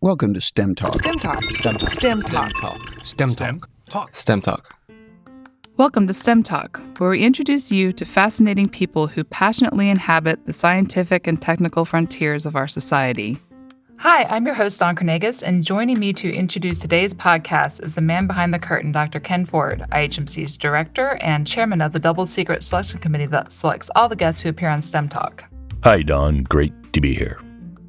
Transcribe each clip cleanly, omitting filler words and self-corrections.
Welcome to STEM Talk. STEM Talk. STEM Talk. STEM Talk. STEM Talk. STEM Talk. Welcome to STEM Talk, where we introduce you to fascinating people who passionately inhabit the scientific and technical frontiers of our society. Hi, I'm your host, Dawn Cornegas, and joining me to introduce today's podcast is the man behind the curtain, Dr. Ken Ford, IHMC's director and chairman of the Double Secret Selection Committee that selects all the guests who appear on STEM Talk. Hi, Dawn. Great to be here.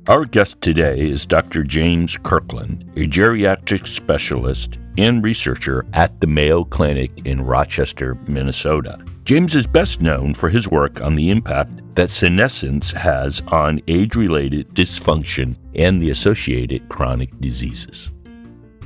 Our guest today is Dr. James Kirkland, a geriatrics specialist and researcher at the Mayo Clinic in Rochester, Minnesota. James is best known for his work on the impact that senescence has on age-related dysfunction and the associated chronic diseases.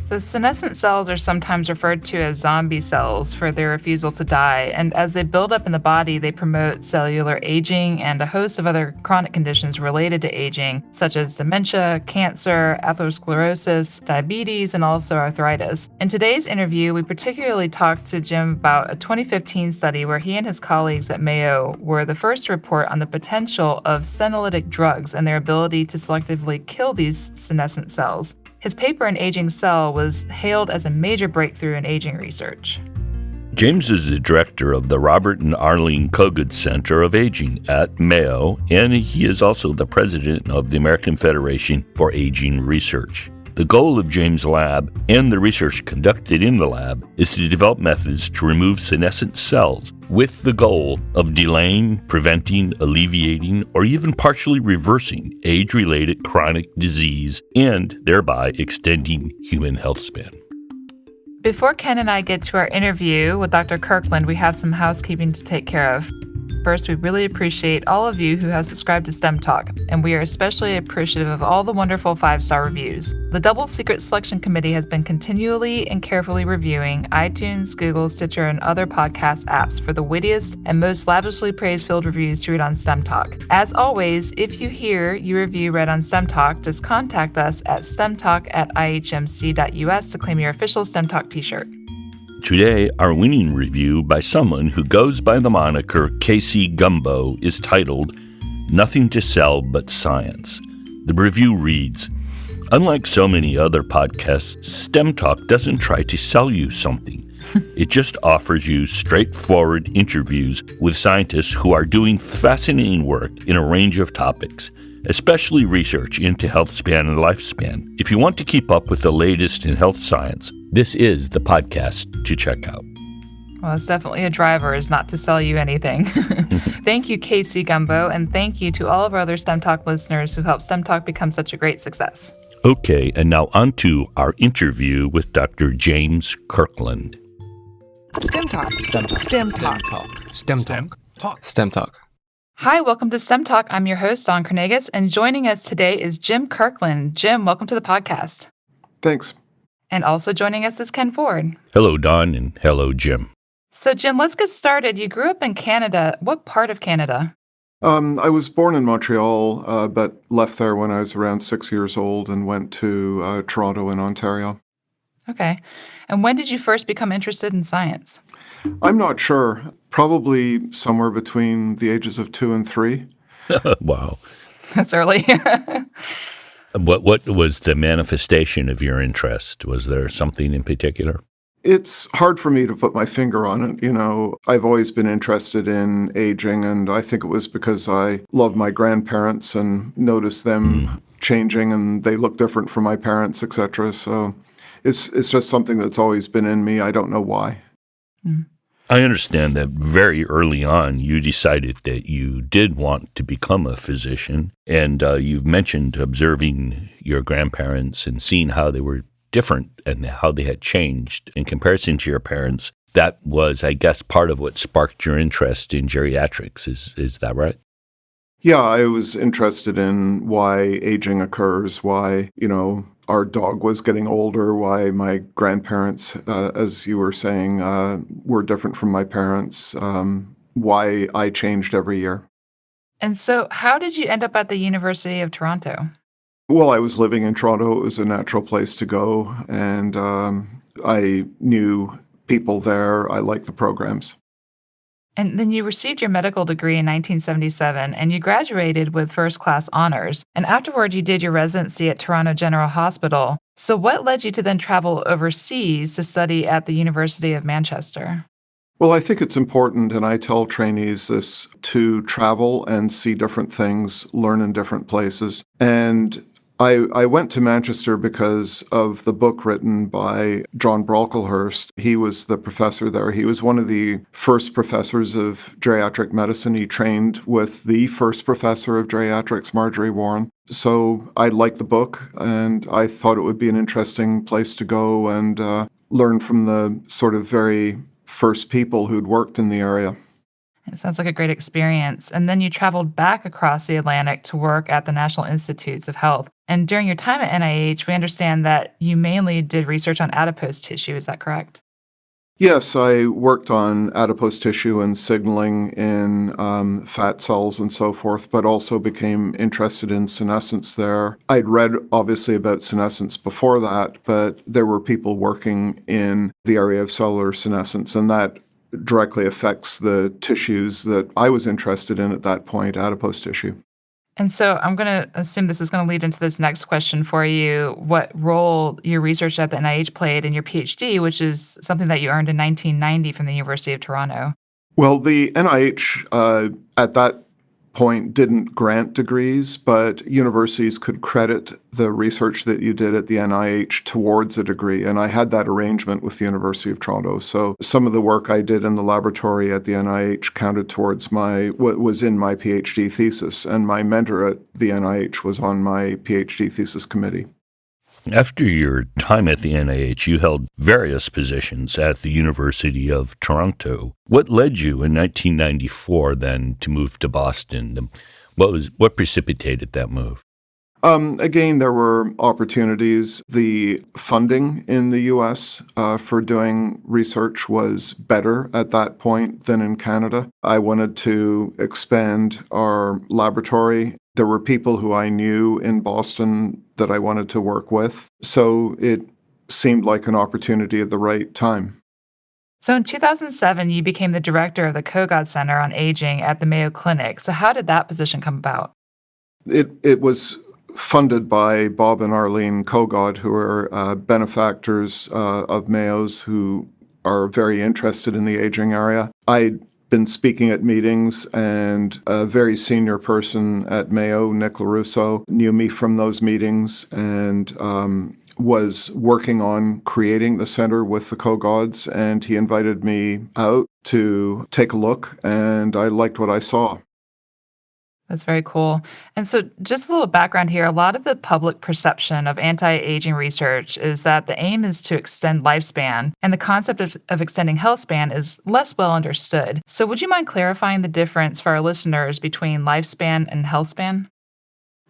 The senescent cells are sometimes referred to as zombie cells for their refusal to die, and as they build up in the body, they promote cellular aging and a host of other chronic conditions related to aging, such as dementia, cancer, atherosclerosis, diabetes, and also arthritis. In today's interview, we particularly talked to Jim about a 2015 study where he and his colleagues at Mayo were the first to report on the potential of senolytic drugs and their ability to selectively kill these senescent cells. His paper in Aging Cell was hailed as a major breakthrough in aging research. James is the director of the Robert and Arlene Kogut Center of Aging at Mayo, and he is also the president of the American Federation for Aging Research. The goal of James' lab and the research conducted in the lab is to develop methods to remove senescent cells with the goal of delaying, preventing, alleviating, or even partially reversing age-related chronic disease and thereby extending human health span. Before Ken and I get to our interview with Dr. Kirkland, we have some housekeeping to take care of. First, we really appreciate all of you who have subscribed to STEM Talk, and we are especially appreciative of all the wonderful 5-star reviews. The Double Secret Selection Committee has been continually and carefully reviewing iTunes, Google, Stitcher, and other podcast apps for the wittiest and most lavishly praise-filled reviews to read on STEM Talk. As always, if you hear your review read on STEM Talk, just contact us at stemtalk@ihmc.us to claim your official STEM Talk t-shirt. Today, our winning review by someone who goes by the moniker Casey Gumbo is titled, Nothing to Sell But Science. The review reads, Unlike so many other podcasts, STEM Talk doesn't try to sell you something. It just offers you straightforward interviews with scientists who are doing fascinating work in a range of topics, especially research into health span and lifespan. If you want to keep up with the latest in health science, this is the podcast to check out. Well, it's definitely a driver, is not to sell you anything. Thank you, Casey Gumbo, and thank you to all of our other STEM Talk listeners who helped STEM Talk become such a great success. Okay, and now on to our interview with Dr. James Kirkland. STEM Talk. STEM Talk. STEM Talk. STEM Talk. Hi, welcome to STEM Talk. I'm your host, Dawn Cornegas, and joining us today is Jim Kirkland. Jim, welcome to the podcast. Thanks. And also joining us is Ken Ford. Hello, Don, and hello, Jim. So, Jim, let's get started. You grew up in Canada. What part of Canada? I was born in Montreal, but left there when I was around 6 years old and went to Toronto in Ontario. Okay. And when did you first become interested in science? I'm not sure. Probably somewhere between the ages of 2 and 3. Wow. That's early. What was the manifestation of your interest? Was there something in particular? It's hard for me to put my finger on it. I've always been interested in aging, and I think it was because I love my grandparents and noticed them changing, and they look different from my parents, etc. So it's just something that's always been in me. I don't know why. I understand that very early on you decided that you did want to become a physician, and you've mentioned observing your grandparents and seeing how they were different and how they had changed in comparison to your parents. That was, I guess, part of what sparked your interest in geriatrics. Is that right? Yeah, I was interested in why aging occurs, why, our dog was getting older, why my grandparents, as you were saying, were different from my parents, why I changed every year. And so how did you end up at the University of Toronto? Well, I was living in Toronto. It was a natural place to go, and I knew people there. I liked the programs. And then you received your medical degree in 1977 and you graduated with first class honors. And afterward, you did your residency at Toronto General Hospital. So, what led you to then travel overseas to study at the University of Manchester? Well, I think it's important, and I tell trainees this, to travel and see different things, learn in different places. And I went to Manchester because of the book written by John Brocklehurst. He was the professor there. He was one of the first professors of geriatric medicine. He trained with the first professor of geriatrics, Marjorie Warren. So I liked the book, and I thought it would be an interesting place to go and learn from the sort of very first people who'd worked in the area. It sounds like a great experience. And then you traveled back across the Atlantic to work at the National Institutes of Health. And during your time at NIH, we understand that you mainly did research on adipose tissue. Is that correct? Yes, I worked on adipose tissue and signaling in fat cells and so forth, but also became interested in senescence there. I'd read, obviously, about senescence before that, but there were people working in the area of cellular senescence, and that directly affects the tissues that I was interested in at that point, adipose tissue. And so I'm going to assume this is going to lead into this next question for you. What role your research at the NIH played in your PhD, which is something that you earned in 1990 from the University of Toronto? Well, the NIH at that point didn't grant degrees, but universities could credit the research that you did at the NIH towards a degree. And I had that arrangement with the University of Toronto. So some of the work I did in the laboratory at the NIH counted towards what was in my PhD thesis. And my mentor at the NIH was on my PhD thesis committee. After your time at the NIH, you held various positions at the University of Toronto. What led you in 1994 then to move to Boston? What precipitated that move? Again, there were opportunities. The funding in the U.S. For doing research was better at that point than in Canada. I wanted to expand our laboratory. There were people who I knew in Boston that I wanted to work with, so it seemed like an opportunity at the right time. So in 2007, you became the director of the Kogod Center on Aging at the Mayo Clinic. So how did that position come about? It was funded by Bob and Arlene Kogod, who are benefactors of Mayo's, who are very interested in the aging area. I'd been speaking at meetings, and a very senior person at Mayo, Nick LaRusso, knew me from those meetings and was working on creating the center with the Kogods, and he invited me out to take a look, and I liked what I saw. That's very cool. And so just a little background here. A lot of the public perception of anti-aging research is that the aim is to extend lifespan, and the concept of extending health span is less well understood. So would you mind clarifying the difference for our listeners between lifespan and health span?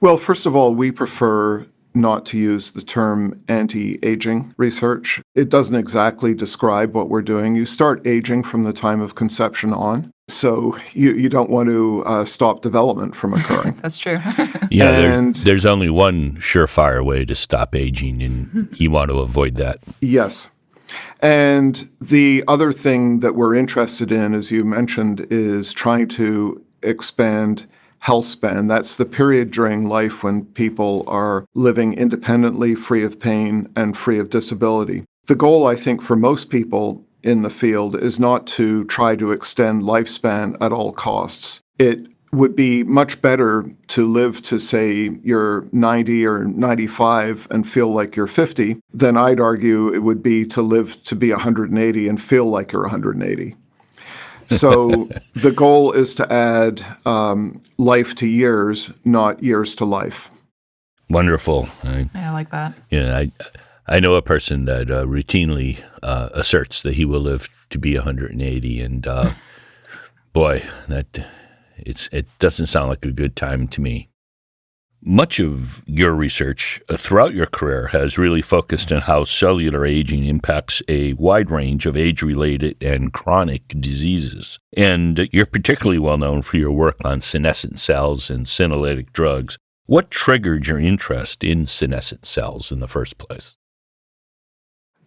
Well, first of all, we prefer not to use the term anti-aging research. It doesn't exactly describe what we're doing. You start aging from the time of conception on, so you don't want to stop development from occurring. That's true. Yeah, there's only one surefire way to stop aging, and you want to avoid that. Yes. And the other thing that we're interested in, as you mentioned, is trying to expand health span. That's the period during life when people are living independently, free of pain, and free of disability. The goal, I think, for most people in the field is not to try to extend lifespan at all costs. It would be much better to live to, say, you're 90 or 95 and feel like you're 50 than I'd argue it would be to live to be 180 and feel like you're 180. So the goal is to add life to years, not years to life. Wonderful. I like that. Yeah, I know a person that routinely asserts that he will live to be 180, and boy, it doesn't sound like a good time to me. Much of your research throughout your career has really focused on how cellular aging impacts a wide range of age-related and chronic diseases. And you're particularly well known for your work on senescent cells and senolytic drugs. What triggered your interest in senescent cells in the first place?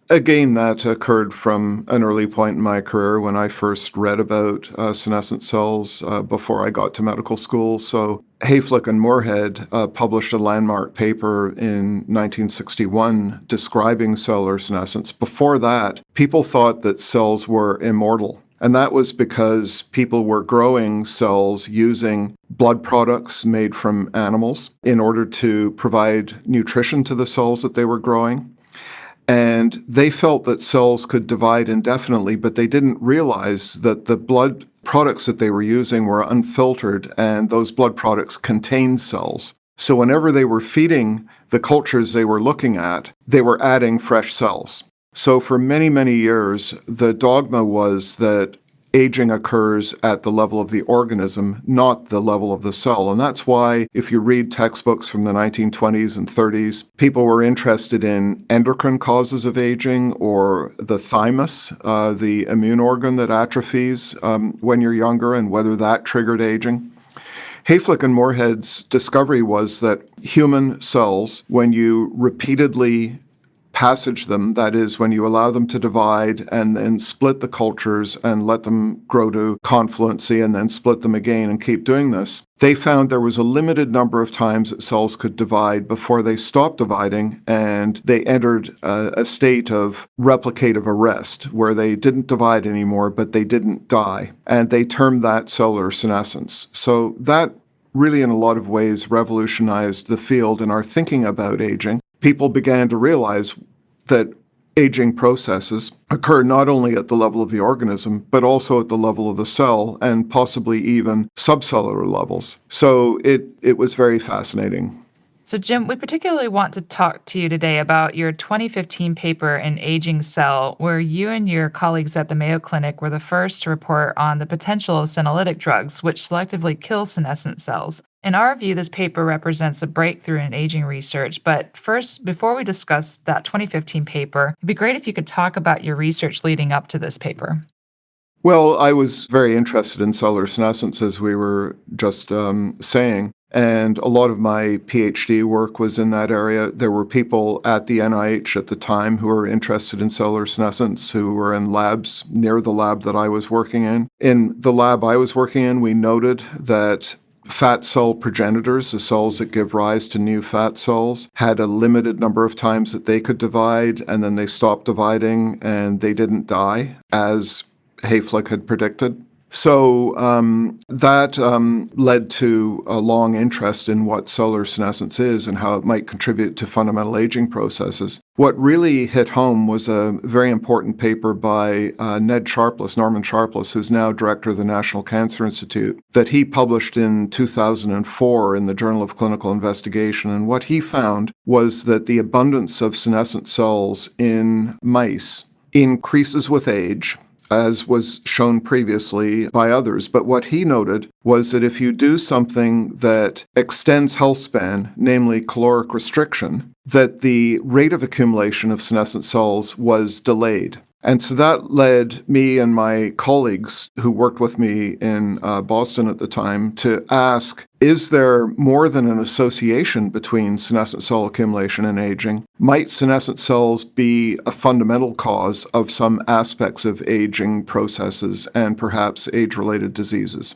Again, that occurred from an early point in my career when I first read about senescent cells before I got to medical school. So Hayflick and Moorhead published a landmark paper in 1961 describing cellular senescence. Before that, people thought that cells were immortal. And that was because people were growing cells using blood products made from animals in order to provide nutrition to the cells that they were growing. And they felt that cells could divide indefinitely, but they didn't realize that the blood products that they were using were unfiltered, and those blood products contained cells. So whenever they were feeding the cultures they were looking at, they were adding fresh cells. So for many, many years, the dogma was that aging occurs at the level of the organism, not the level of the cell. And that's why, if you read textbooks from the 1920s and 30s, people were interested in endocrine causes of aging, or the thymus, the immune organ that atrophies when you're younger, and whether that triggered aging. Hayflick and Moorhead's discovery was that human cells, when you repeatedly passage them, that is, when you allow them to divide and then split the cultures and let them grow to confluency and then split them again and keep doing this, they found there was a limited number of times that cells could divide before they stopped dividing and they entered a state of replicative arrest where they didn't divide anymore, but they didn't die. And they termed that cellular senescence. So that really, in a lot of ways, revolutionized the field in our thinking about aging. People began to realize that aging processes occur not only at the level of the organism, but also at the level of the cell and possibly even subcellular levels. So it was very fascinating. So, Jim, we particularly want to talk to you today about your 2015 paper in Aging Cell, where you and your colleagues at the Mayo Clinic were the first to report on the potential of senolytic drugs, which selectively kill senescent cells. In our view, this paper represents a breakthrough in aging research. But first, before we discuss that 2015 paper, it'd be great if you could talk about your research leading up to this paper. Well, I was very interested in cellular senescence, as we were just saying. And a lot of my PhD work was in that area. There were people at the NIH at the time who were interested in cellular senescence, who were in labs near the lab that I was working in. In the lab I was working in, we noted that fat cell progenitors, the cells that give rise to new fat cells, had a limited number of times that they could divide, and then they stopped dividing and they didn't die, as Hayflick had predicted. So that led to a long interest in what cellular senescence is and how it might contribute to fundamental aging processes. What really hit home was a very important paper by Norman Sharpless, who's now director of the National Cancer Institute, that he published in 2004 in the Journal of Clinical Investigation. And what he found was that the abundance of senescent cells in mice increases with age, as was shown previously by others. But what he noted was that if you do something that extends health span, namely caloric restriction, that the rate of accumulation of senescent cells was delayed. And so that led me and my colleagues who worked with me in Boston at the time to ask, is there more than an association between senescent cell accumulation and aging? Might senescent cells be a fundamental cause of some aspects of aging processes and perhaps age-related diseases?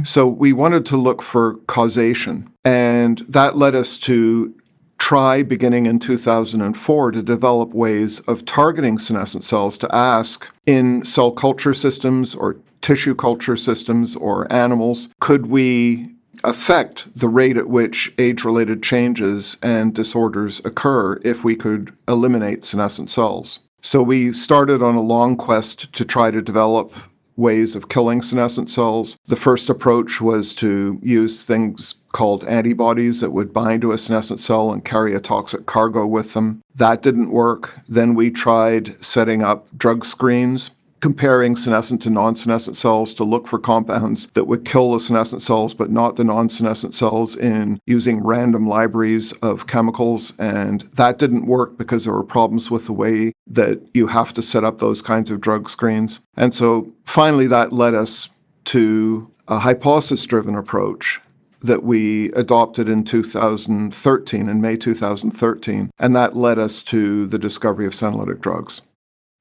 So we wanted to look for causation, and that led us to try, beginning in 2004, to develop ways of targeting senescent cells to ask, in cell culture systems or tissue culture systems or animals, could we affect the rate at which age-related changes and disorders occur if we could eliminate senescent cells? So we started on a long quest to try to develop ways of killing senescent cells. The first approach was to use things called antibodies that would bind to a senescent cell and carry a toxic cargo with them. That didn't work. Then we tried setting up drug screens, comparing senescent to non-senescent cells to look for compounds that would kill the senescent cells but not the non-senescent cells in using random libraries of chemicals. And that didn't work because there were problems with the way that you have to set up those kinds of drug screens. And so finally that led us to a hypothesis-driven approach that we adopted in 2013, in May 2013, and that led us to the discovery of senolytic drugs.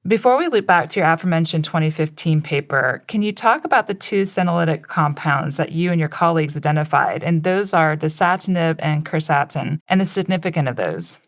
Before we loop back to your aforementioned 2015 paper, can you talk about the two senolytic compounds that you and your colleagues identified? And those are dasatinib and quercetin, and the significance of those.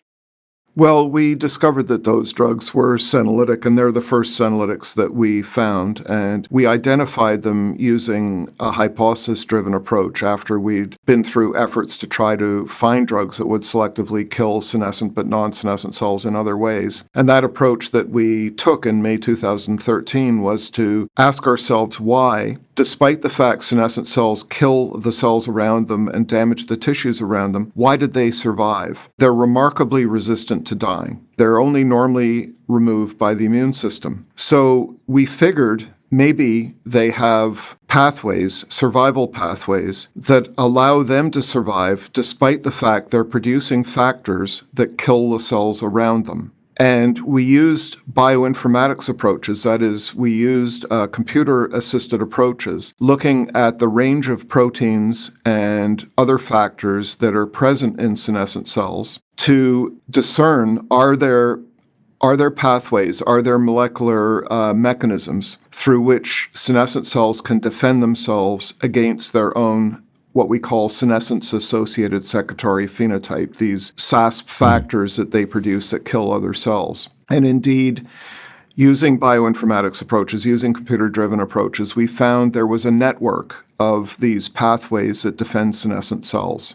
Well, we discovered that those drugs were senolytic, and they're the first senolytics that we found. And we identified them using a hypothesis-driven approach after we'd been through efforts to try to find drugs that would selectively kill senescent but non-senescent cells in other ways. And that approach that we took in May 2013 was to ask ourselves why, despite the fact senescent cells kill the cells around them and damage the tissues around them, why did they survive? They're remarkably resistant to dying. They're only normally removed by the immune system. So we figured maybe they have pathways, survival pathways, that allow them to survive despite the fact they're producing factors that kill the cells around them. And we used bioinformatics approaches, that is, we used computer-assisted approaches, looking at the range of proteins and other factors that are present in senescent cells to discern are there pathways, are there molecular mechanisms through which senescent cells can defend themselves against their own what we call senescence-associated secretory phenotype, these SASP factors that they produce that kill other cells. And indeed, using bioinformatics approaches, using computer-driven approaches, we found there was a network of these pathways that defend senescent cells.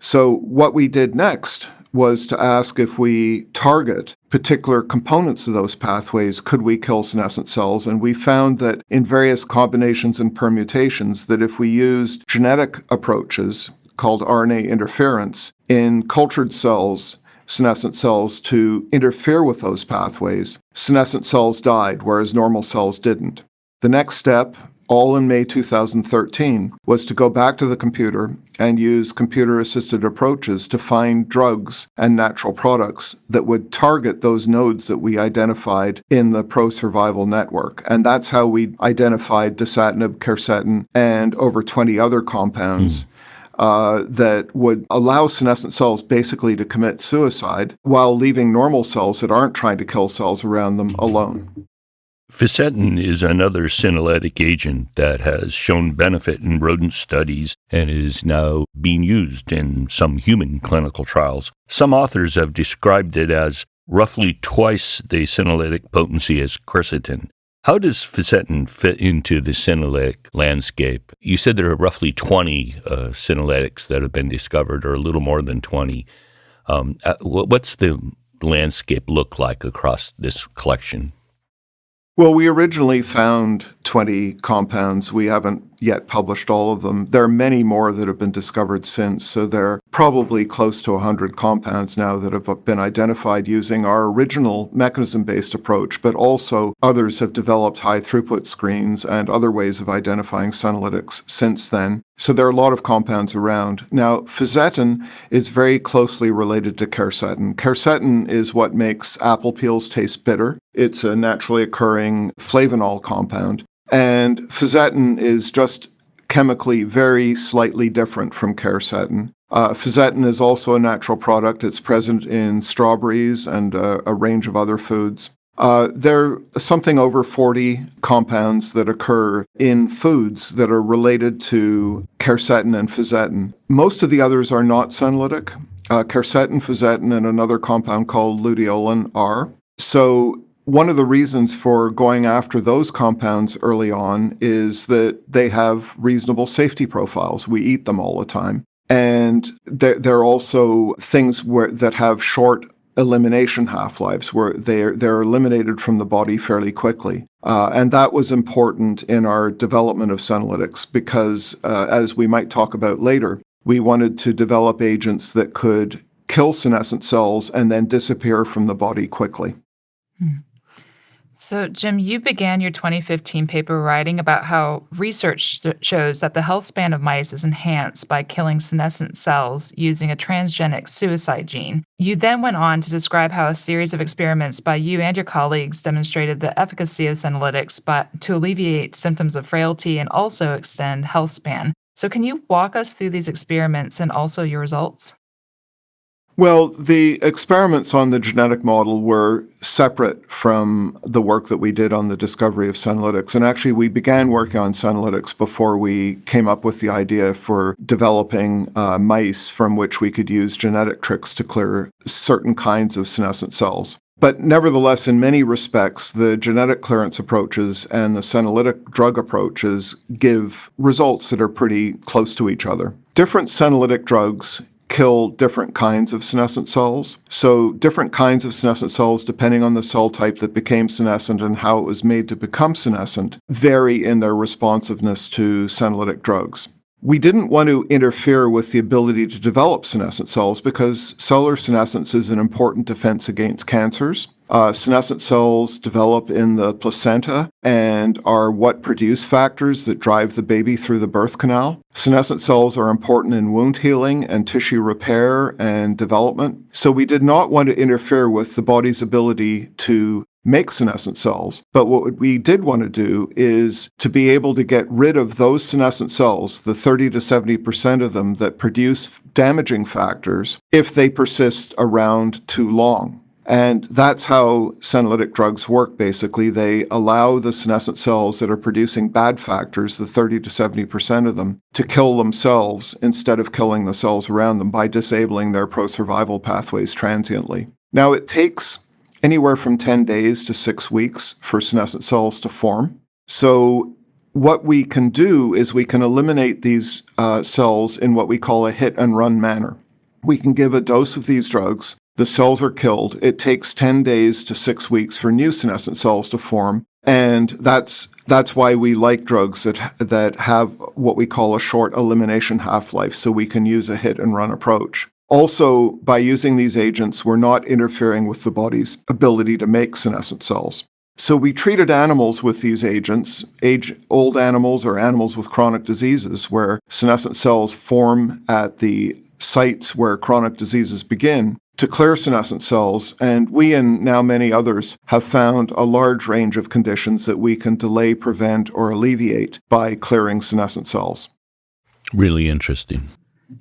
So what we did next was to ask if we target particular components of those pathways, could we kill senescent cells? And we found that in various combinations and permutations, that if we used genetic approaches called RNA interference in cultured cells, senescent cells, to interfere with those pathways, senescent cells died, whereas normal cells didn't. The next step, all in May 2013, was to go back to the computer and use computer-assisted approaches to find drugs and natural products that would target those nodes that we identified in the pro-survival network. And that's how we identified dasatinib, quercetin, and over 20 other compounds that would allow senescent cells basically to commit suicide while leaving normal cells that aren't trying to kill cells around them alone. Fisetin is another senolytic agent that has shown benefit in rodent studies and is now being used in some human clinical trials. Some authors have described it as roughly twice the senolytic potency as quercetin. How does fisetin fit into the senolytic landscape? You said there are roughly 20 senolytics that have been discovered, or a little more than 20. What's the landscape look like across this collection? Well, we originally found 20 compounds. We haven't yet published all of them. There are many more that have been discovered since, so there are probably close to 100 compounds now that have been identified using our original mechanism-based approach, but also others have developed high-throughput screens and other ways of identifying senolytics since then. So there are a lot of compounds around. Now, fisetin is very closely related to quercetin. Quercetin is what makes apple peels taste bitter. It's a naturally occurring flavonol compound. And fisetin is just chemically very slightly different from quercetin. Fisetin is also a natural product. It's present in strawberries and a range of other foods. There are something over 40 compounds that occur in foods that are related to quercetin and fisetin. Most of the others are not senolytic. Quercetin, fisetin, and another compound called luteolin are. So one of the reasons for going after those compounds early on is that they have reasonable safety profiles. We eat them all the time. And they're also things that have short elimination half-lives, where they're eliminated from the body fairly quickly. And that was important in our development of senolytics because, as we might talk about later, we wanted to develop agents that could kill senescent cells and then disappear from the body quickly. So, Jim, you began your 2015 paper writing about how research shows that the health span of mice is enhanced by killing senescent cells using a transgenic suicide gene. You then went on to describe how a series of experiments by you and your colleagues demonstrated the efficacy of senolytics to alleviate symptoms of frailty and also extend health span. So, can you walk us through these experiments and also your results? Well, the experiments on the genetic model were separate from the work that we did on the discovery of senolytics. And actually, we began working on senolytics before we came up with the idea for developing mice from which we could use genetic tricks to clear certain kinds of senescent cells. But nevertheless, in many respects, the genetic clearance approaches and the senolytic drug approaches give results that are pretty close to each other. Different senolytic drugs kill different kinds of senescent cells. So different kinds of senescent cells, depending on the cell type that became senescent and how it was made to become senescent, vary in their responsiveness to senolytic drugs. We didn't want to interfere with the ability to develop senescent cells because cellular senescence is an important defense against cancers. Senescent cells develop in the placenta and are what produce factors that drive the baby through the birth canal. Senescent cells are important in wound healing and tissue repair and development. So we did not want to interfere with the body's ability to make senescent cells. But what we did want to do is to be able to get rid of those senescent cells, the 30 to 70% of them that produce damaging factors, if they persist around too long. And that's how senolytic drugs work, basically. They allow the senescent cells that are producing bad factors, the 30 to 70% of them, to kill themselves instead of killing the cells around them by disabling their pro-survival pathways transiently. Now, it takes anywhere from 10 days to 6 weeks for senescent cells to form. So what we can do is we can eliminate these cells in what we call a hit-and-run manner. We can give a dose of these drugs. The cells are killed. It takes 10 days to 6 weeks for new senescent cells to form. And that's why we like drugs that have what we call a short elimination half-life, so we can use a hit-and-run approach. Also, by using these agents, we're not interfering with the body's ability to make senescent cells. So we treated animals with these agents, old animals or animals with chronic diseases, where senescent cells form at the sites where chronic diseases begin, to clear senescent cells, and we and now many others have found a large range of conditions that we can delay, prevent, or alleviate by clearing senescent cells. Really interesting.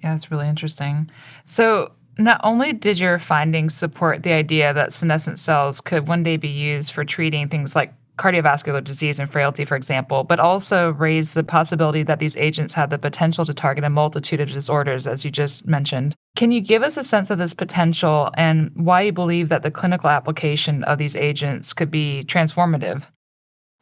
Yeah, it's really interesting. So, not only did your findings support the idea that senescent cells could one day be used for treating things like cardiovascular disease and frailty, for example, but also raised the possibility that these agents have the potential to target a multitude of disorders, as you just mentioned. Can you give us a sense of this potential and why you believe that the clinical application of these agents could be transformative?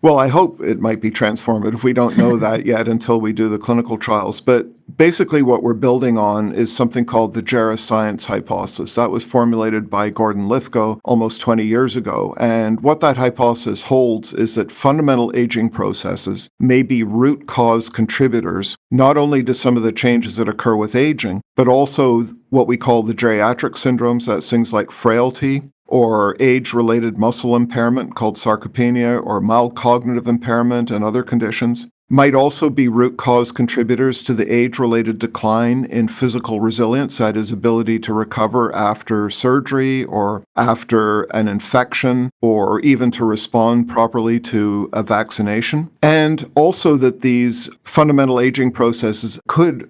Well, I hope it might be transformative. We don't know that yet until we do the clinical trials. But basically what we're building on is something called the geriatrics hypothesis. That was formulated by Gordon Lithgow almost 20 years ago. And what that hypothesis holds is that fundamental aging processes may be root cause contributors, not only to some of the changes that occur with aging, but also what we call the geriatric syndromes. That's things like frailty, or age-related muscle impairment called sarcopenia, or mild cognitive impairment and other conditions, might also be root cause contributors to the age-related decline in physical resilience, that is, ability to recover after surgery or after an infection, or even to respond properly to a vaccination. And also that these fundamental aging processes could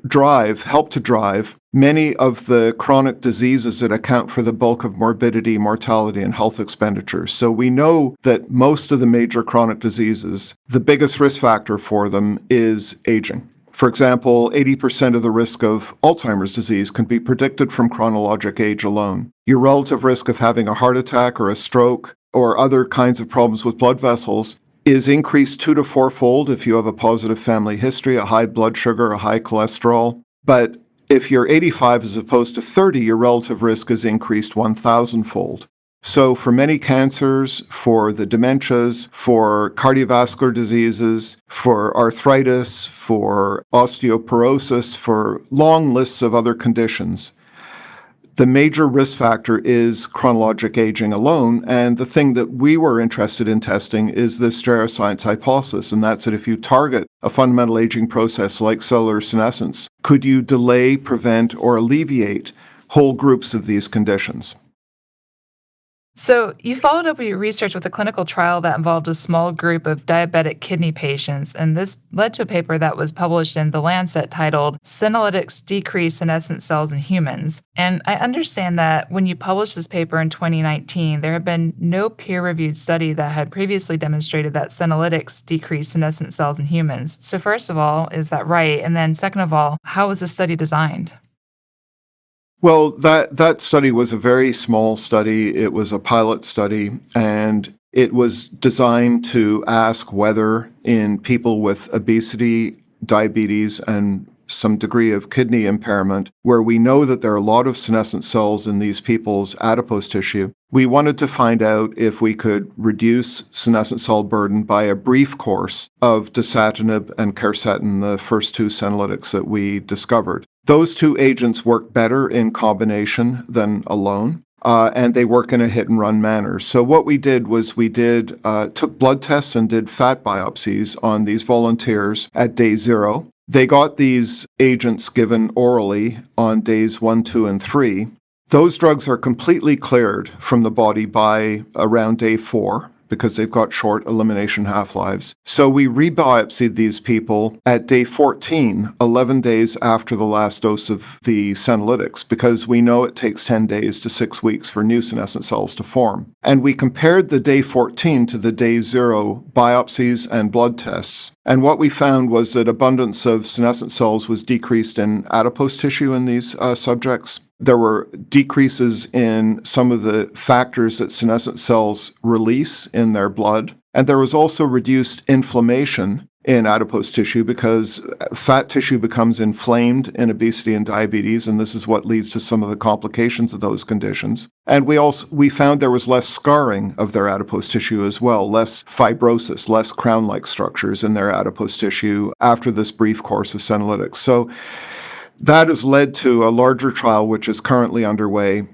help to drive many of the chronic diseases that account for the bulk of morbidity, mortality, and health expenditures. So we know that most of the major chronic diseases, the biggest risk factor for them is aging. For example, 80% of the risk of Alzheimer's disease can be predicted from chronologic age alone. Your relative risk of having a heart attack or a stroke or other kinds of problems with blood vessels is increased 2 to 4-fold if you have a positive family history, a high blood sugar, a high cholesterol. But if you're 85 as opposed to 30, your relative risk is increased 1,000-fold. So for many cancers, for the dementias, for cardiovascular diseases, for arthritis, for osteoporosis, for long lists of other conditions, the major risk factor is chronologic aging alone. And the thing that we were interested in testing is this geriatrics hypothesis, and that's that if you target a fundamental aging process like cellular senescence, could you delay, prevent, or alleviate whole groups of these conditions? So, you followed up your research with a clinical trial that involved a small group of diabetic kidney patients, and this led to a paper that was published in The Lancet titled Senolytics Decrease Senescent Cells in Humans. And I understand that when you published this paper in 2019, there had been no peer reviewed study that had previously demonstrated that senolytics decrease senescent cells in humans. So, first of all, is that right? And then, second of all, how was the study designed? Well, that study was a very small study. It was a pilot study, and it was designed to ask whether in people with obesity, diabetes, and some degree of kidney impairment, where we know that there are a lot of senescent cells in these people's adipose tissue, we wanted to find out if we could reduce senescent cell burden by a brief course of dasatinib and quercetin, the first two senolytics that we discovered. Those two agents work better in combination than alone, and they work in a hit-and-run manner. So what we did was took blood tests and did fat biopsies on these volunteers at day 0. They got these agents given orally on days 1, 2, and 3. Those drugs are completely cleared from the body by around day 4 because they've got short elimination half-lives. So we rebiopsied these people at day 14, 11 days after the last dose of the senolytics, because we know it takes 10 days to 6 weeks for new senescent cells to form. And we compared the day 14 to the day 0 biopsies and blood tests. And what we found was that abundance of senescent cells was decreased in adipose tissue in these subjects. There were decreases in some of the factors that senescent cells release in their blood. And there was also reduced inflammation in adipose tissue because fat tissue becomes inflamed in obesity and diabetes, and this is what leads to some of the complications of those conditions. And we found there was less scarring of their adipose tissue as well, less fibrosis, less crown-like structures in their adipose tissue after this brief course of senolytics. So that has led to a larger trial, which is currently underway,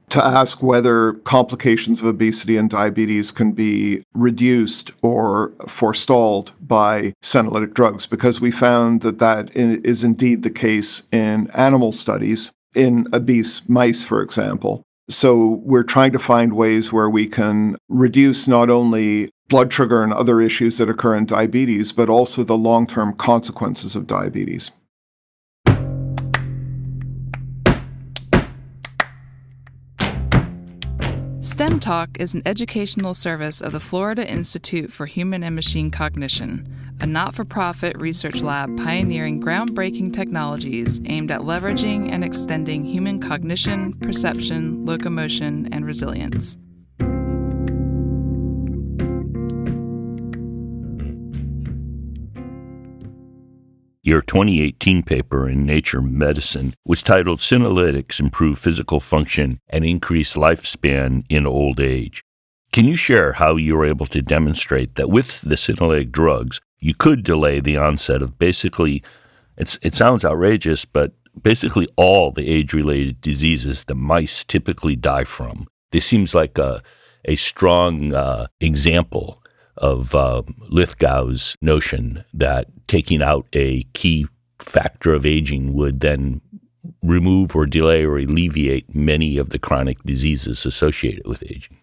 to ask whether complications of obesity and diabetes can be reduced or forestalled by senolytic drugs, because we found that is indeed the case in animal studies, in obese mice, for example. So we're trying to find ways where we can reduce not only blood sugar and other issues that occur in diabetes, but also the long-term consequences of diabetes. STEM Talk is an educational service of the Florida Institute for Human and Machine Cognition, a not-for-profit research lab pioneering groundbreaking technologies aimed at leveraging and extending human cognition, perception, locomotion, and resilience. Your 2018 paper in Nature Medicine was titled Senolytics Improve Physical Function and Increase Lifespan in Old Age. Can you share how you were able to demonstrate that with the senolytic drugs, you could delay the onset of basically, it sounds outrageous, but basically all the age-related diseases that mice typically die from? This seems like a strong example of Lithgow's notion that taking out a key factor of aging would then remove or delay or alleviate many of the chronic diseases associated with aging.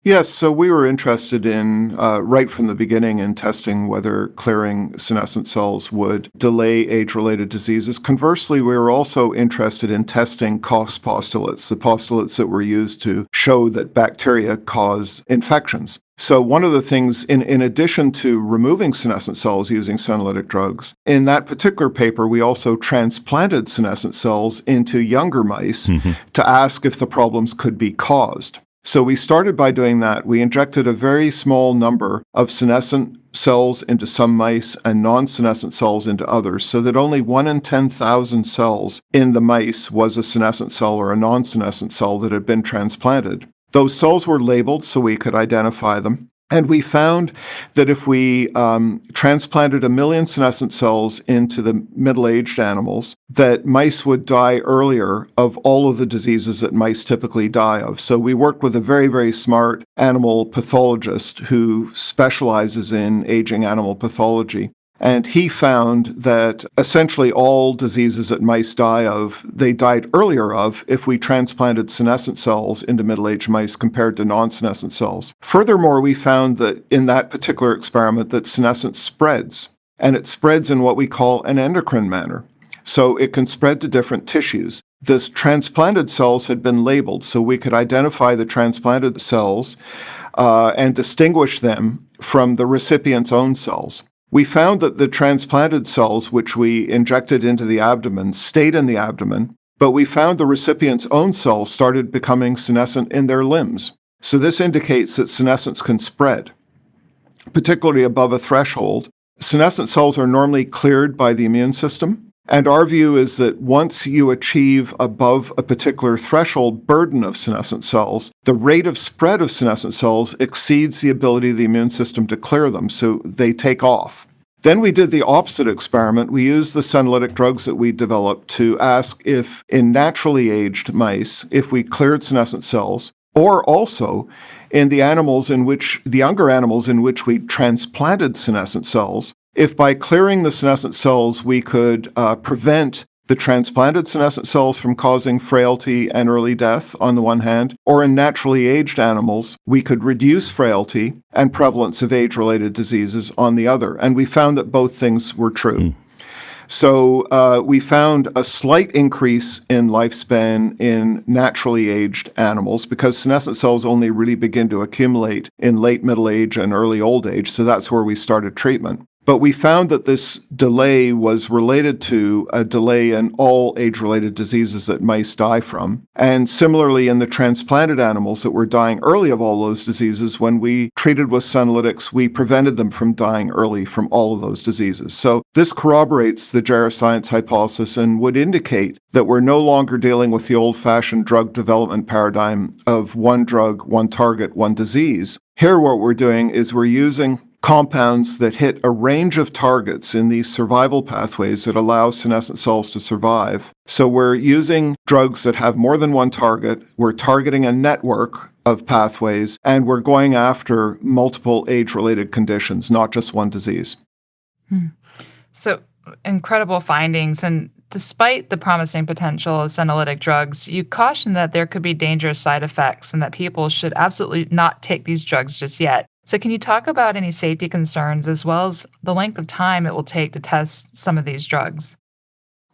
Yes, so we were interested in, right from the beginning, in testing whether clearing senescent cells would delay age-related diseases. Conversely, we were also interested in testing cost postulates, the postulates that were used to show that bacteria cause infections. So one of the things, in addition to removing senescent cells using senolytic drugs, in that particular paper, we also transplanted senescent cells into younger mice to ask if the problems could be caused. So we started by doing that. We injected a very small number of senescent cells into some mice and non-senescent cells into others, so that only 1 in 10,000 cells in the mice was a senescent cell or a non-senescent cell that had been transplanted. Those cells were labeled so we could identify them. And we found that if we transplanted 1 million senescent cells into the middle-aged animals, that mice would die earlier of all of the diseases that mice typically die of. So we worked with a very, very smart animal pathologist who specializes in aging animal pathology. And he found that essentially all diseases that mice die of, they died earlier of if we transplanted senescent cells into middle-aged mice compared to non-senescent cells. Furthermore, we found that in that particular experiment that senescence spreads, and it spreads in what we call an endocrine manner. So it can spread to different tissues. The transplanted cells had been labeled so we could identify the transplanted cells and distinguish them from the recipient's own cells. We found that the transplanted cells, which we injected into the abdomen, stayed in the abdomen, but we found the recipient's own cells started becoming senescent in their limbs. So this indicates that senescence can spread, particularly above a threshold. Senescent cells are normally cleared by the immune system, and our view is that once you achieve above a particular threshold burden of senescent cells, the rate of spread of senescent cells exceeds the ability of the immune system to clear them, so they take off. Then we did the opposite experiment. We used the senolytic drugs that we developed to ask if in naturally aged mice, if we cleared senescent cells, or also in the younger animals in which we transplanted senescent cells, if by clearing the senescent cells we could prevent the transplanted senescent cells from causing frailty and early death on the one hand, or in naturally aged animals, we could reduce frailty and prevalence of age-related diseases on the other. And we found that both things were true. So we found a slight increase in lifespan in naturally aged animals because senescent cells only really begin to accumulate in late middle age and early old age. So that's where we started treatment. But we found that this delay was related to a delay in all age-related diseases that mice die from. And similarly, in the transplanted animals that were dying early of all those diseases, when we treated with senolytics, we prevented them from dying early from all of those diseases. So this corroborates the geroscience hypothesis and would indicate that we're no longer dealing with the old-fashioned drug development paradigm of one drug, one target, one disease. Here, what we're doing is we're using compounds that hit a range of targets in these survival pathways that allow senescent cells to survive. So we're using drugs that have more than one target, we're targeting a network of pathways, and we're going after multiple age-related conditions, not just one disease. So incredible findings. And despite the promising potential of senolytic drugs, you caution that there could be dangerous side effects and that people should absolutely not take these drugs just yet. So can you talk about any safety concerns as well as the length of time it will take to test some of these drugs?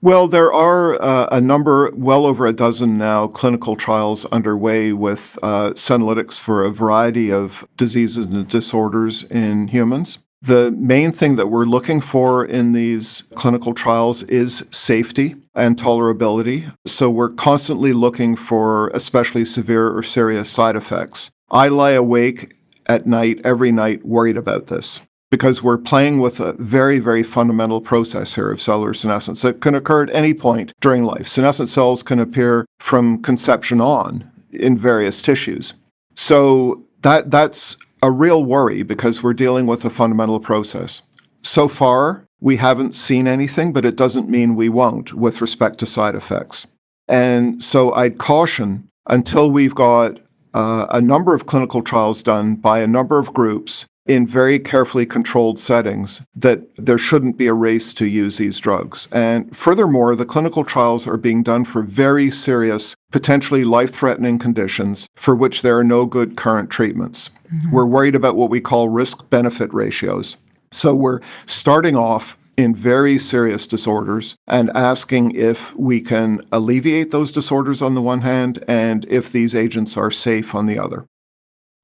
Well, there are a number, well over a dozen now, clinical trials underway with senolytics for a variety of diseases and disorders in humans. The main thing that we're looking for in these clinical trials is safety and tolerability. So we're constantly looking for especially severe or serious side effects. I lie awake at night, every night, worried about this because we're playing with a very, very fundamental process here of cellular senescence that can occur at any point during life. Senescent cells can appear from conception on in various tissues. So that's a real worry because we're dealing with a fundamental process. So far, we haven't seen anything, but it doesn't mean we won't with respect to side effects. And so I'd caution until we've got a number of clinical trials done by a number of groups in very carefully controlled settings that there shouldn't be a race to use these drugs. And furthermore, the clinical trials are being done for very serious, potentially life-threatening conditions for which there are no good current treatments. We're worried about what we call risk-benefit ratios. So we're starting off in very serious disorders and asking if we can alleviate those disorders on the one hand and if these agents are safe on the other.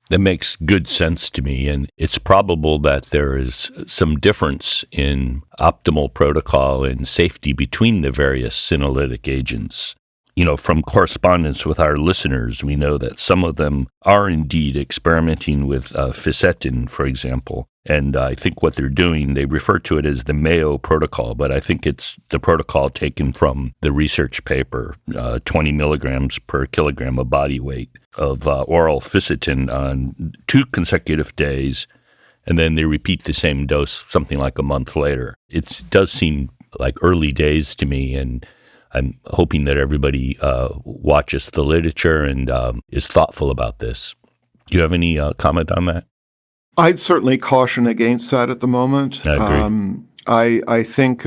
That makes good sense to me, and it's probable that there is some difference in optimal protocol and safety between the various senolytic agents. From correspondence with our listeners, we know that some of them are indeed experimenting with fisetin, for example. And I think what they're doing, they refer to it as the Mayo protocol, but I think it's the protocol taken from the research paper, 20 milligrams per kilogram of body weight of oral fisetin on 2 consecutive days, and then they repeat the same dose something like a month later. It does seem like early days to me, and I'm hoping that everybody watches the literature and is thoughtful about this. Do you have any comment on that? I'd certainly caution against that at the moment. I agree. I think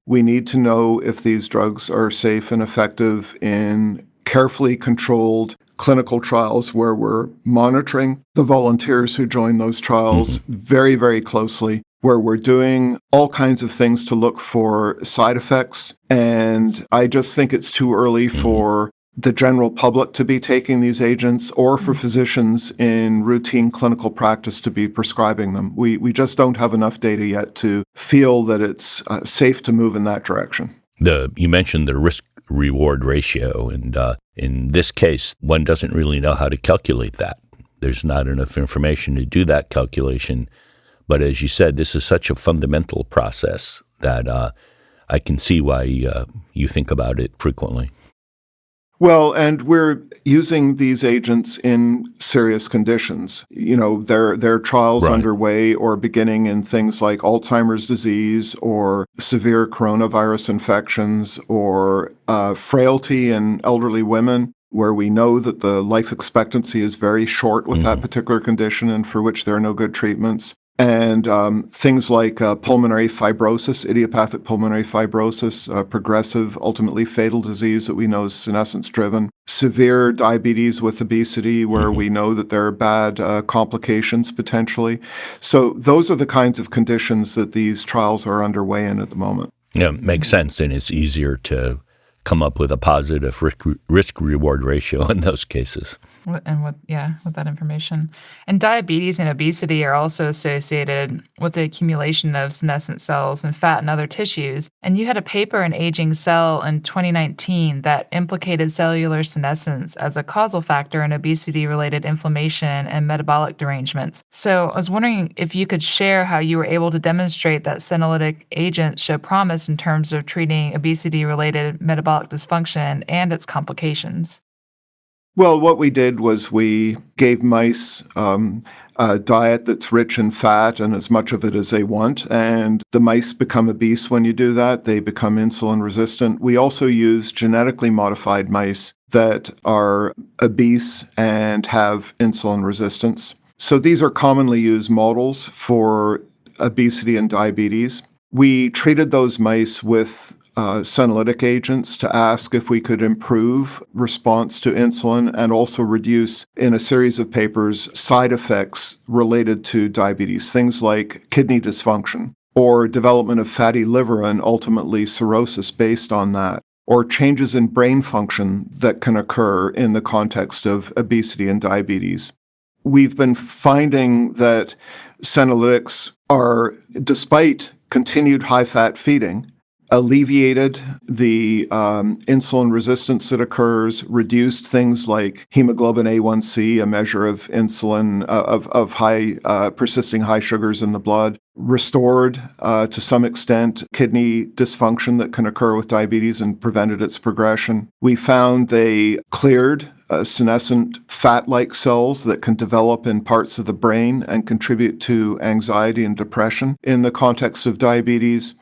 we need to know if these drugs are safe and effective in carefully controlled clinical trials where we're monitoring the volunteers who join those trials very, very closely, where we're doing all kinds of things to look for side effects. And I just think it's too early for the general public to be taking these agents or for physicians in routine clinical practice to be prescribing them. We just don't have enough data yet to feel that it's safe to move in that direction. You mentioned the risk-reward ratio, and in this case, one doesn't really know how to calculate that. There's not enough information to do that calculation. But as you said, this is such a fundamental process that I can see why you think about it frequently. Well, and we're using these agents in serious conditions. You know, there are trials underway or beginning in things like Alzheimer's disease or severe coronavirus infections or frailty in elderly women, where we know that the life expectancy is very short with that particular condition and for which there are no good treatments. And things like pulmonary fibrosis, idiopathic pulmonary fibrosis, progressive, ultimately fatal disease that we know is senescence-driven, severe diabetes with obesity, where we know that there are bad complications potentially. So those are the kinds of conditions that these trials are underway in at the moment. Yeah, makes sense, and it's easier to come up with a positive risk-reward ratio in those cases. With that information. And diabetes and obesity are also associated with the accumulation of senescent cells and fat in other tissues. And you had a paper in Aging Cell in 2019 that implicated cellular senescence as a causal factor in obesity-related inflammation and metabolic derangements. So I was wondering if you could share how you were able to demonstrate that senolytic agents show promise in terms of treating obesity-related metabolic dysfunction and its complications. Well, what we did was we gave mice a diet that's rich in fat and as much of it as they want, and the mice become obese when you do that. They become insulin resistant. We also use genetically modified mice that are obese and have insulin resistance. So these are commonly used models for obesity and diabetes. We treated those mice with senolytic agents to ask if we could improve response to insulin and also reduce, in a series of papers, side effects related to diabetes, things like kidney dysfunction or development of fatty liver and ultimately cirrhosis based on that, or changes in brain function that can occur in the context of obesity and diabetes. We've been finding that senolytics are, despite continued high-fat feeding, alleviated the insulin resistance that occurs, reduced things like hemoglobin A1C, a measure of insulin, of high, persisting high sugars in the blood, restored to some extent kidney dysfunction that can occur with diabetes and prevented its progression. We found they cleared senescent fat-like cells that can develop in parts of the brain and contribute to anxiety and depression in the context of diabetes,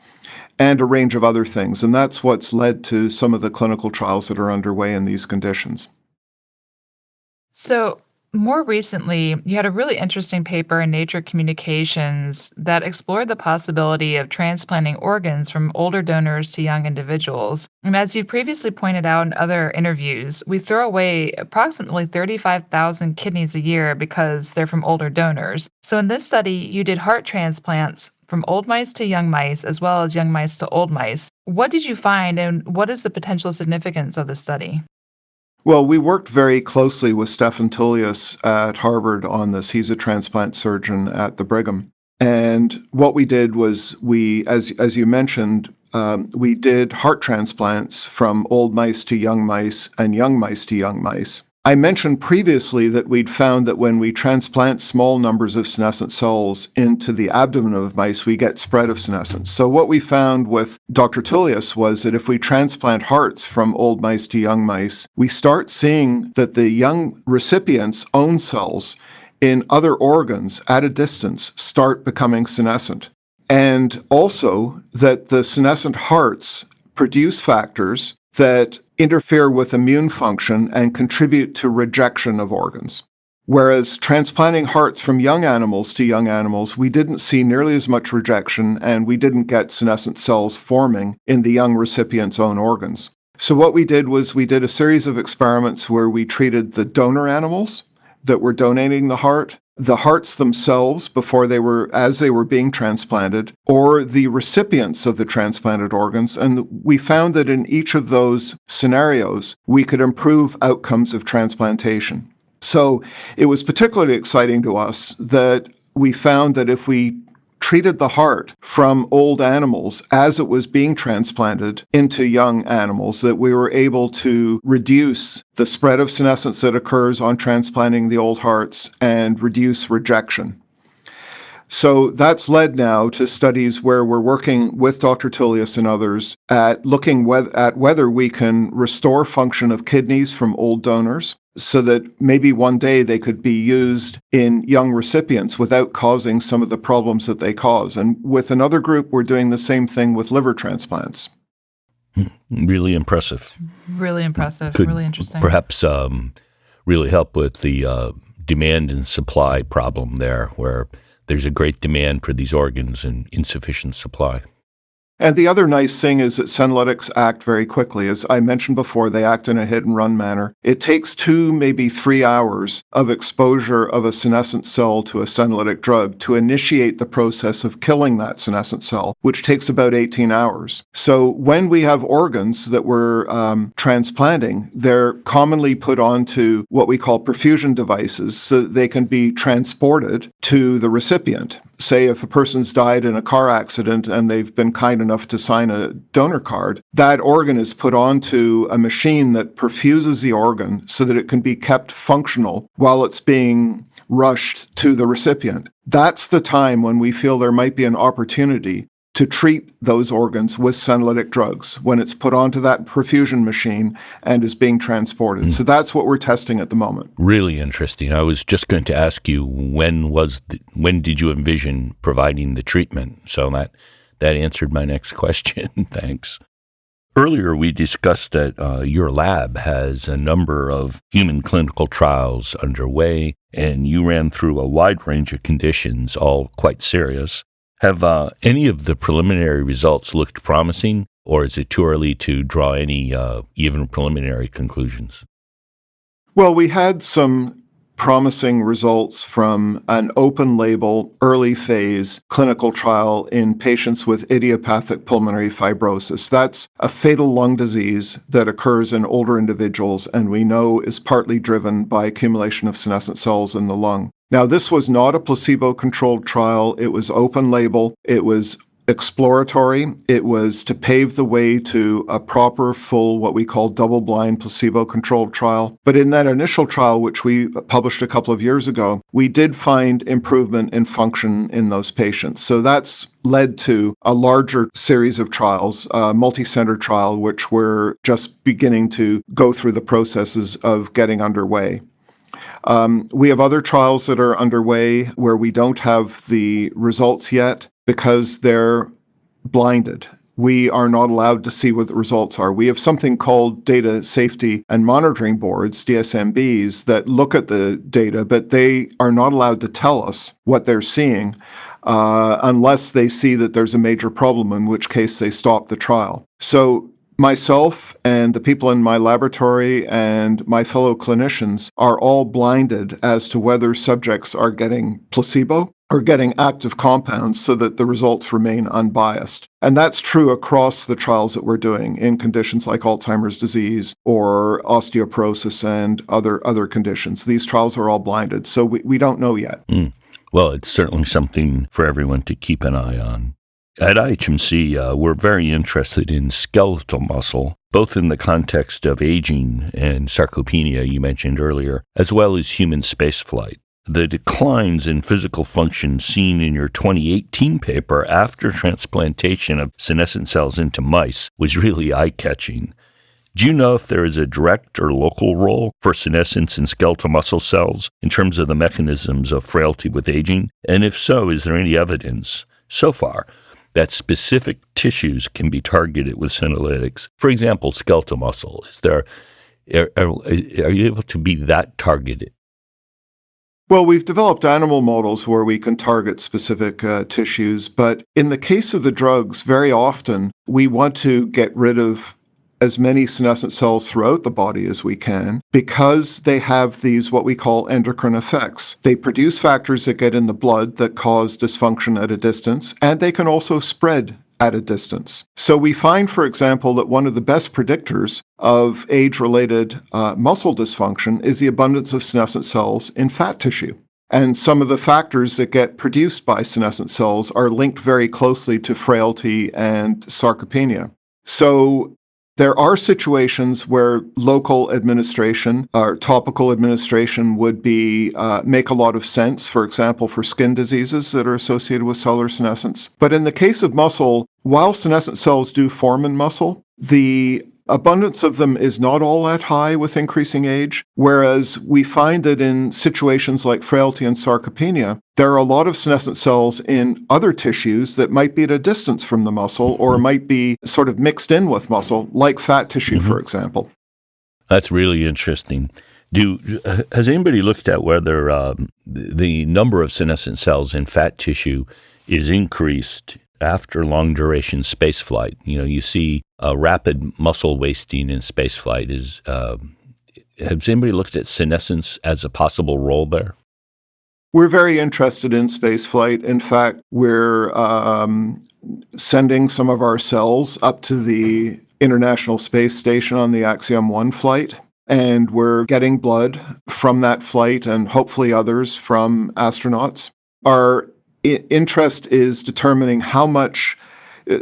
and a range of other things. And that's what's led to some of the clinical trials that are underway in these conditions. So more recently, you had a really interesting paper in Nature Communications that explored the possibility of transplanting organs from older donors to young individuals. And as you previously pointed out in other interviews, we throw away approximately 35,000 kidneys a year because they're from older donors. So in this study, you did heart transplants from old mice to young mice, as well as young mice to old mice. What did you find, and what is the potential significance of the study? Well, we worked very closely with Stefan Tullius at Harvard on this. He's a transplant surgeon at the Brigham. And what we did was as you mentioned, we did heart transplants from old mice to young mice and young mice to young mice. I mentioned previously that we'd found that when we transplant small numbers of senescent cells into the abdomen of mice, we get spread of senescence. So what we found with Dr. Tullius was that if we transplant hearts from old mice to young mice, we start seeing that the young recipient's own cells in other organs at a distance start becoming senescent. And also that the senescent hearts produce factors that interfere with immune function and contribute to rejection of organs. Whereas transplanting hearts from young animals to young animals, we didn't see nearly as much rejection, and we didn't get senescent cells forming in the young recipient's own organs. So what we did was we did a series of experiments where we treated the donor animals that were donating the hearts themselves as they were being transplanted, or the recipients of the transplanted organs. And we found that in each of those scenarios, we could improve outcomes of transplantation. So it was particularly exciting to us that we found that if we treated the heart from old animals as it was being transplanted into young animals, that we were able to reduce the spread of senescence that occurs on transplanting the old hearts and reduce rejection. So that's led now to studies where we're working with Dr. Tullius and others at looking at whether we can restore function of kidneys from old donors, so that maybe one day they could be used in young recipients without causing some of the problems that they cause. And with another group, we're doing the same thing with liver transplants. Really impressive. Really impressive. Could really interesting. Perhaps really help with the demand and supply problem there, where there's a great demand for these organs and insufficient supply. And the other nice thing is that senolytics act very quickly. As I mentioned before, they act in a hit-and-run manner. It takes 2, maybe 3 hours of exposure of a senescent cell to a senolytic drug to initiate the process of killing that senescent cell, which takes about 18 hours. So when we have organs that we're transplanting, they're commonly put onto what we call perfusion devices so that they can be transported to the recipient. Say if a person's died in a car accident and they've been kind enough to sign a donor card, that organ is put onto a machine that perfuses the organ so that it can be kept functional while it's being rushed to the recipient. That's the time when we feel there might be an opportunity to treat those organs with senolytic drugs, when it's put onto that perfusion machine and is being transported. So that's what we're testing at the moment. Really interesting. I was just going to ask you, when did you envision providing the treatment? So that answered my next question. Thanks. Earlier, we discussed that your lab has a number of human clinical trials underway, and you ran through a wide range of conditions, all quite serious. Have any of the preliminary results looked promising, or is it too early to draw any even preliminary conclusions? Well, we had some promising results from an open-label, early-phase clinical trial in patients with idiopathic pulmonary fibrosis. That's a fatal lung disease that occurs in older individuals, and we know is partly driven by accumulation of senescent cells in the lung. Now, this was not a placebo-controlled trial. It was open-label. It was exploratory. It was to pave the way to a proper, full, what we call double-blind placebo-controlled trial. But in that initial trial, which we published a couple of years ago, we did find improvement in function in those patients. So that's led to a larger series of trials, a multi-center trial, which we're just beginning to go through the processes of getting underway. We have other trials that are underway where we don't have the results yet because they're blinded. We are not allowed to see what the results are. We have something called Data Safety and Monitoring Boards, DSMBs, that look at the data, but they are not allowed to tell us what they're seeing unless they see that there's a major problem, in which case they stop the trial. So myself and the people in my laboratory and my fellow clinicians are all blinded as to whether subjects are getting placebo or getting active compounds so that the results remain unbiased. And that's true across the trials that we're doing in conditions like Alzheimer's disease or osteoporosis and other conditions. These trials are all blinded, so we don't know yet. Well, it's certainly something for everyone to keep an eye on. At IHMC, we're very interested in skeletal muscle, both in the context of aging and sarcopenia you mentioned earlier, as well as human spaceflight. The declines in physical function seen in your 2018 paper after transplantation of senescent cells into mice was really eye-catching. Do you know if there is a direct or local role for senescence in skeletal muscle cells in terms of the mechanisms of frailty with aging? And if so, is there any evidence so far that specific tissues can be targeted with senolytics? For example, skeletal muscle. Are you able to be that targeted? Well, we've developed animal models where we can target specific tissues, but in the case of the drugs, very often we want to get rid of as many senescent cells throughout the body as we can because they have these what we call endocrine effects. They produce factors that get in the blood that cause dysfunction at a distance, and they can also spread at a distance. So we find, for example, that one of the best predictors of age-related muscle dysfunction is the abundance of senescent cells in fat tissue. And some of the factors that get produced by senescent cells are linked very closely to frailty and sarcopenia. So there are situations where local administration or topical administration would be make a lot of sense, for example, for skin diseases that are associated with cellular senescence. But in the case of muscle, while senescent cells do form in muscle, the abundance of them is not all that high with increasing age, whereas we find that in situations like frailty and sarcopenia, there are a lot of senescent cells in other tissues that might be at a distance from the muscle or might be sort of mixed in with muscle, like fat tissue, for example. That's really interesting. Has anybody looked at whether the number of senescent cells in fat tissue is increased after long-duration spaceflight? You see rapid muscle wasting in spaceflight. Has anybody looked at senescence as a possible role there? We're very interested in spaceflight. In fact, we're sending some of our cells up to the International Space Station on the Axiom 1 flight, and we're getting blood from that flight and hopefully others from astronauts. Our interest is determining how much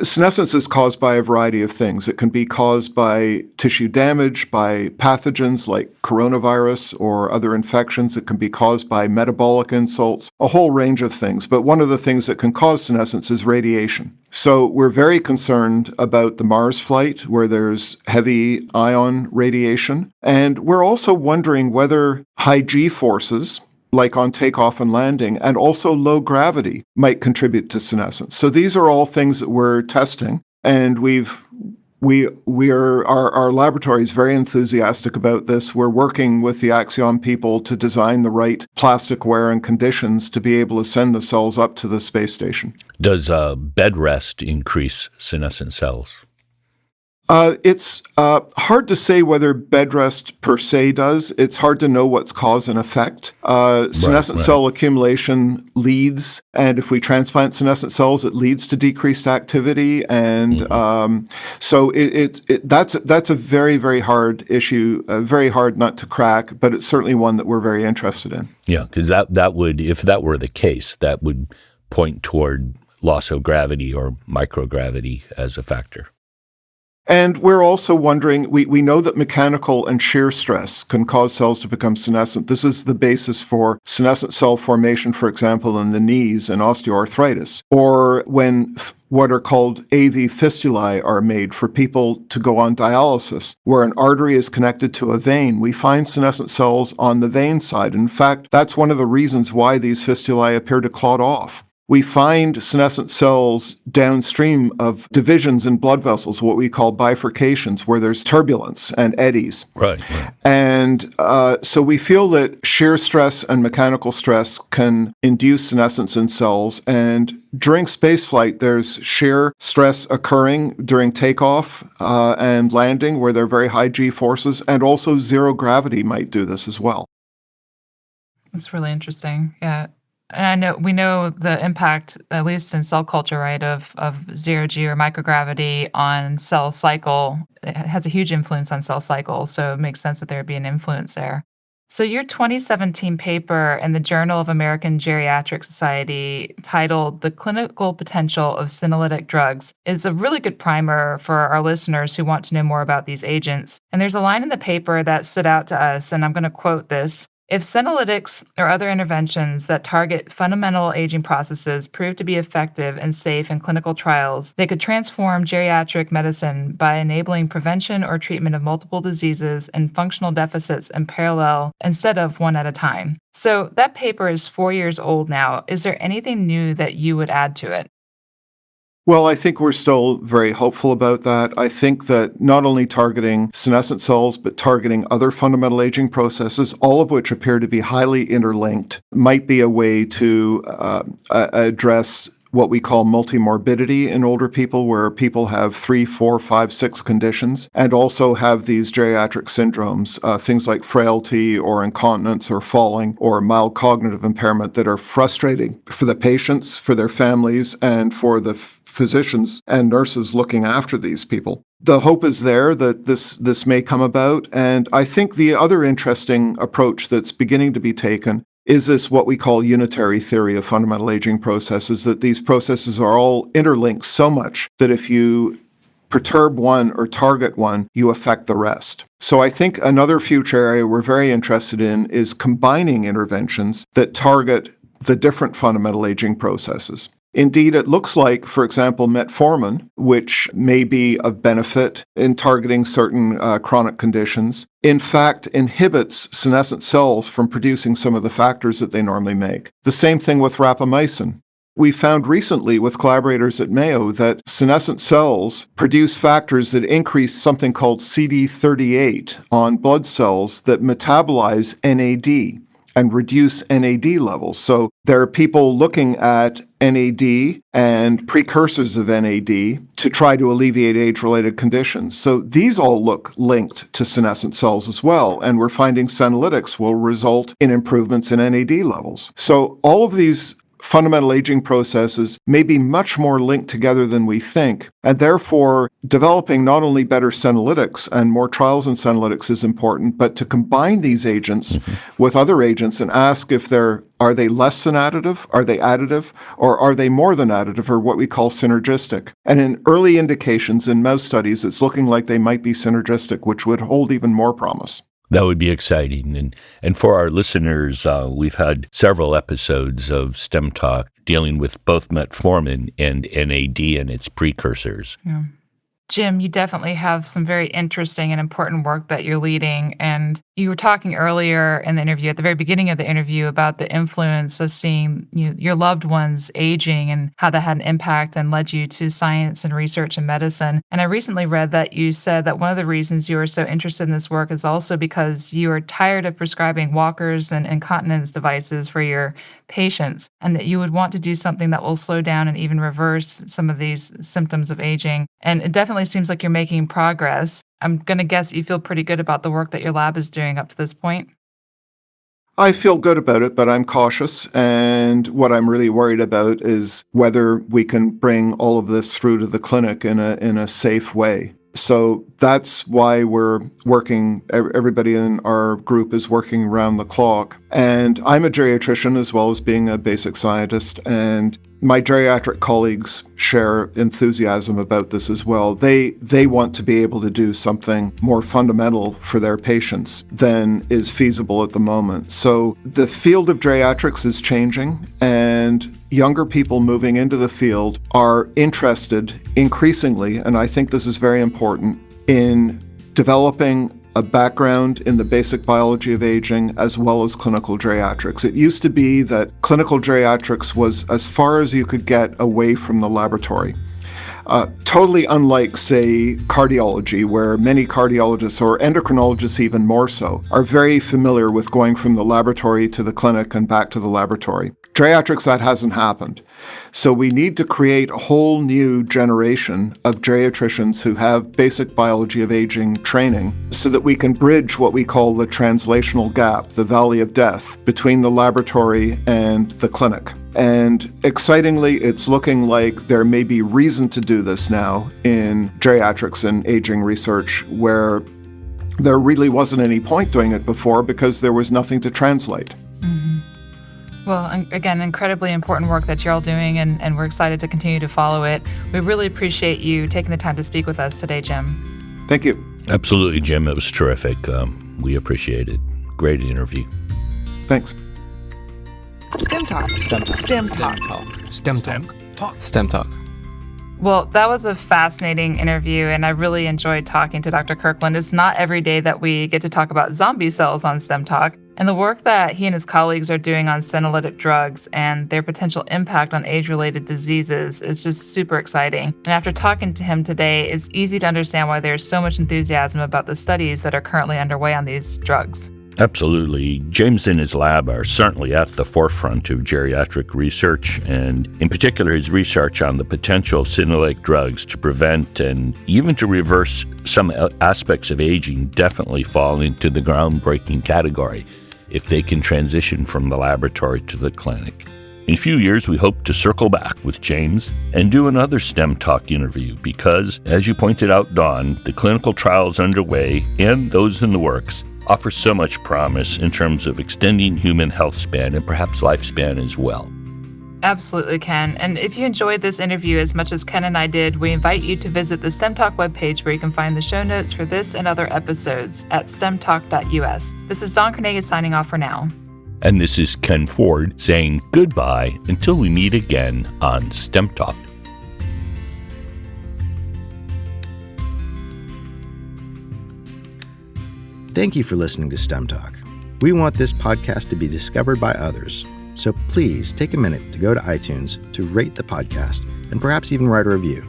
senescence is caused by a variety of things. It can be caused by tissue damage, by pathogens like coronavirus or other infections. It can be caused by metabolic insults, a whole range of things. But one of the things that can cause senescence is radiation. So we're very concerned about the Mars flight where there's heavy ion radiation. And we're also wondering whether high G forces, like on takeoff and landing, and also low gravity might contribute to senescence. So these are all things that we're testing, and our laboratory is very enthusiastic about this. We're working with the Axiom people to design the right plasticware and conditions to be able to send the cells up to the space station. Does bed rest increase senescent cells? It's hard to say whether bed rest per se does. It's hard to know what's cause and effect. Senescent cell accumulation leads, and if we transplant senescent cells, it leads to decreased activity. And so that's a very, very hard issue, very hard nut to crack, but it's certainly one that we're very interested in. Yeah, because that would, if that were the case, that would point toward loss of gravity or microgravity as a factor. And we're also wondering, we know that mechanical and shear stress can cause cells to become senescent. This is the basis for senescent cell formation, for example, in the knees and osteoarthritis, or when what are called AV fistulae are made for people to go on dialysis, where an artery is connected to a vein. We find senescent cells on the vein side. In fact, that's one of the reasons why these fistulae appear to clot off. We find senescent cells downstream of divisions in blood vessels, what we call bifurcations, where there's turbulence and eddies. Right. And so we feel that shear stress and mechanical stress can induce senescence in cells. And during spaceflight, there's shear stress occurring during takeoff and landing, where there are very high G forces, and also zero gravity might do this as well. That's really interesting. Yeah. And we know the impact, at least in cell culture, right, of zero G or microgravity on cell cycle. It has a huge influence on cell cycle, so it makes sense that there would be an influence there. So your 2017 paper in the Journal of American Geriatric Society titled The Clinical Potential of Senolytic Drugs is a really good primer for our listeners who want to know more about these agents. And there's a line in the paper that stood out to us, and I'm going to quote this. If senolytics or other interventions that target fundamental aging processes prove to be effective and safe in clinical trials, they could transform geriatric medicine by enabling prevention or treatment of multiple diseases and functional deficits in parallel instead of one at a time. So that paper is 4 years old now. Is there anything new that you would add to it? Well, I think we're still very hopeful about that. I think that not only targeting senescent cells, but targeting other fundamental aging processes, all of which appear to be highly interlinked, might be a way to address what we call multimorbidity in older people, where people have 3, 4, 5, 6 conditions, and also have these geriatric syndromes, things like frailty or incontinence or falling or mild cognitive impairment that are frustrating for the patients, for their families, and for the physicians and nurses looking after these people. The hope is there that this may come about, and I think the other interesting approach that's beginning to be taken is this what we call unitary theory of fundamental aging processes, that these processes are all interlinked so much that if you perturb one or target one, you affect the rest. So I think another future area we're very interested in is combining interventions that target the different fundamental aging processes. Indeed, it looks like, for example, metformin, which may be of benefit in targeting certain chronic conditions, in fact inhibits senescent cells from producing some of the factors that they normally make. The same thing with rapamycin. We found recently with collaborators at Mayo that senescent cells produce factors that increase something called CD38 on blood cells that metabolize NAD and reduce NAD levels. So there are people looking at NAD and precursors of NAD to try to alleviate age-related conditions. So these all look linked to senescent cells as well, and we're finding senolytics will result in improvements in NAD levels. So all of these fundamental aging processes may be much more linked together than we think, and therefore developing not only better senolytics and more trials in senolytics is important, but to combine these agents with other agents and ask if are they less than additive, are they additive, or are they more than additive, or what we call synergistic. And in early indications in mouse studies, it's looking like they might be synergistic, which would hold even more promise. That would be exciting. And for our listeners, we've had several episodes of STEM Talk dealing with both metformin and NAD and its precursors. Yeah. Jim, you definitely have some very interesting and important work that you're leading. And you were talking earlier in the interview, at the very beginning of the interview, about the influence of seeing your loved ones aging and how that had an impact and led you to science and research and medicine. And I recently read that you said that one of the reasons you are so interested in this work is also because you are tired of prescribing walkers and incontinence devices for your patients, and that you would want to do something that will slow down and even reverse some of these symptoms of aging. And it definitely seems like you're making progress. I'm going to guess you feel pretty good about the work that your lab is doing up to this point. I feel good about it, but I'm cautious. And what I'm really worried about is whether we can bring all of this through to the clinic in a safe way. So that's why we're working, everybody in our group is working around the clock. And I'm a geriatrician as well as being a basic scientist. And my geriatric colleagues share enthusiasm about this as well. They want to be able to do something more fundamental for their patients than is feasible at the moment. So the field of geriatrics is changing, and younger people moving into the field are interested increasingly, and I think this is very important, in developing a background in the basic biology of aging as well as clinical geriatrics. It used to be that clinical geriatrics was as far as you could get away from the laboratory. Totally unlike, say, cardiology, where many cardiologists, or endocrinologists even more so, are very familiar with going from the laboratory to the clinic and back to the laboratory. Geriatrics, that hasn't happened. So we need to create a whole new generation of geriatricians who have basic biology of aging training so that we can bridge what we call the translational gap, the valley of death, between the laboratory and the clinic. And excitingly, it's looking like there may be reason to do this now in geriatrics and aging research, where there really wasn't any point doing it before because there was nothing to translate. Well, again, incredibly important work that you're all doing, and we're excited to continue to follow it. We really appreciate you taking the time to speak with us today, Jim. Thank you. Absolutely, Jim. It was terrific. We appreciate it. Great interview. Thanks. STEM Talk. STEM Talk. STEM Talk. STEM Talk. Well, that was a fascinating interview, and I really enjoyed talking to Dr. Kirkland. It's not every day that we get to talk about zombie cells on STEM Talk, and the work that he and his colleagues are doing on senolytic drugs and their potential impact on age-related diseases is just super exciting. And after talking to him today, it's easy to understand why there's so much enthusiasm about the studies that are currently underway on these drugs. Absolutely. James and his lab are certainly at the forefront of geriatric research, and in particular his research on the potential of senolytic drugs to prevent and even to reverse some aspects of aging definitely fall into the groundbreaking category if they can transition from the laboratory to the clinic. In a few years, we hope to circle back with James and do another STEM Talk interview because, as you pointed out, Dawn, the clinical trials underway and those in the works offer so much promise in terms of extending human health span and perhaps lifespan as well. Absolutely, Ken. And if you enjoyed this interview as much as Ken and I did, we invite you to visit the STEM Talk webpage where you can find the show notes for this and other episodes at stemtalk.us. This is Dawn Carnegie signing off for now. And this is Ken Ford saying goodbye until we meet again on STEM Talk. Thank you for listening to STEM Talk. We want this podcast to be discovered by others, so please take a minute to go to iTunes to rate the podcast and perhaps even write a review.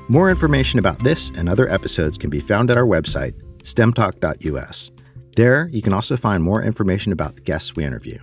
More information about this and other episodes can be found at our website, stemtalk.us. There, you can also find more information about the guests we interview.